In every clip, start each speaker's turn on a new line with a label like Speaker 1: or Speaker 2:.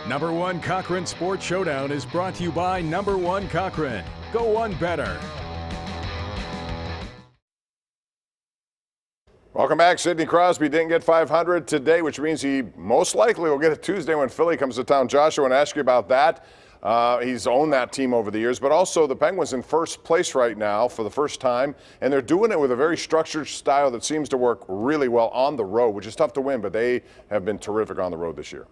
Speaker 1: Number One Cochran Sports Showdown is brought to you by Number One Cochran. Go one better.
Speaker 2: Welcome back. Sidney Crosby didn't get 500 today, which means he most likely will get it Tuesday when Philly comes to town. Josh, I want to ask you about that. He's owned that team over the years, but also the Penguins in first place right now for the first time, and they're doing it with a very structured style that seems to work really well on the road, which is tough to win, but they have been terrific on the road this year.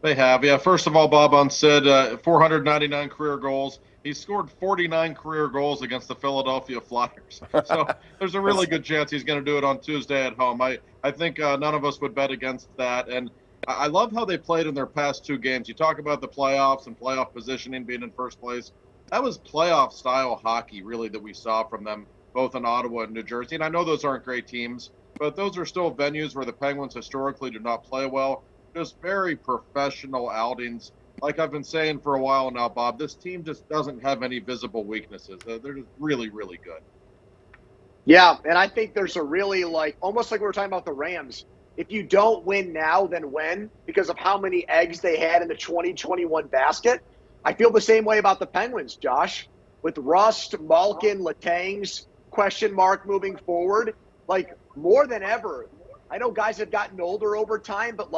Speaker 3: They have, yeah. First of all, Bob, on Sid, 499 career goals. He scored 49 career goals against the Philadelphia Flyers. So there's a really good chance he's going to do it on Tuesday at home. I think none of us would bet against that. And I love how they played in their past two games. You talk about the playoffs and playoff positioning being in first place. That was playoff-style hockey, really, that we saw from them, both in Ottawa and New Jersey. And I know those aren't great teams, but those are still venues where the Penguins historically do not play well. Just very professional outings. Like I've been saying for a while now, Bob, this team just doesn't have any visible weaknesses. They're just really, really good.
Speaker 4: Yeah, and I think there's a really, almost like we were talking about the Rams. If you don't win now, then when? Because of how many eggs they had in the 2021 basket. I feel the same way about the Penguins, Josh. With Rust, Malkin, Letang's question mark moving forward, more than ever. I know guys have gotten older over time, but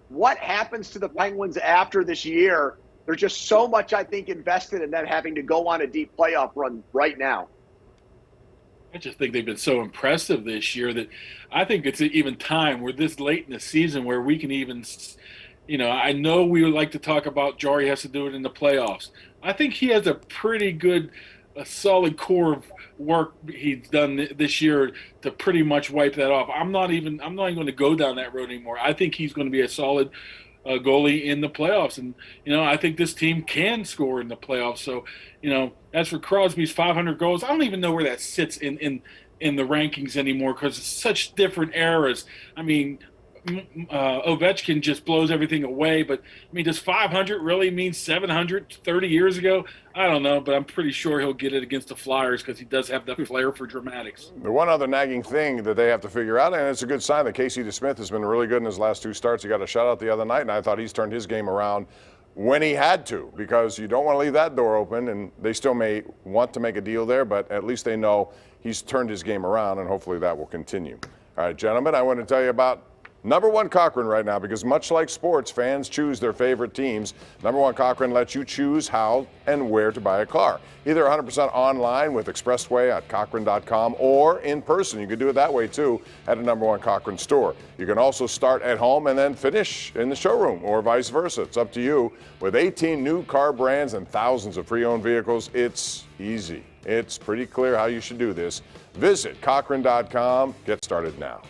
Speaker 4: what happens to the Penguins after this year? There's just so much, I think, invested in them having to go on a deep playoff run right now.
Speaker 5: I just think they've been so impressive this year that I think it's even time. We're this late in the season where we can even, I know we would like to talk about Jari has to do it in the playoffs. I think he has a pretty good, a solid core of work he's done this year to pretty much wipe that off. I'm not even going to go down that road anymore. I think he's going to be a solid goalie in the playoffs. And, I think this team can score in the playoffs. So, as for Crosby's 500 goals, I don't even know where that sits in the rankings anymore because it's such different eras. I mean, Ovechkin just blows everything away, but does 500 really mean 700 30 years ago? I don't know, but I'm pretty sure he'll get it against the Flyers because he does have that flair for dramatics.
Speaker 2: The one other nagging thing that they have to figure out, and it's a good sign that Casey DeSmith has been really good in his last two starts. He got a shutout the other night, and I thought he's turned his game around when he had to, because you don't want to leave that door open, and they still may want to make a deal there, but at least they know he's turned his game around, and hopefully that will continue. All right, gentlemen, I want to tell you about Number One Cochran right now, because much like sports, fans choose their favorite teams. Number One Cochran lets you choose how and where to buy a car. Either 100% online with Expressway at Cochran.com or in person. You can do it that way too at a Number One Cochran store. You can also start at home and then finish in the showroom or vice versa. It's up to you. With 18 new car brands and thousands of pre-owned vehicles, it's easy. It's pretty clear how you should do this. Visit Cochran.com. Get started now.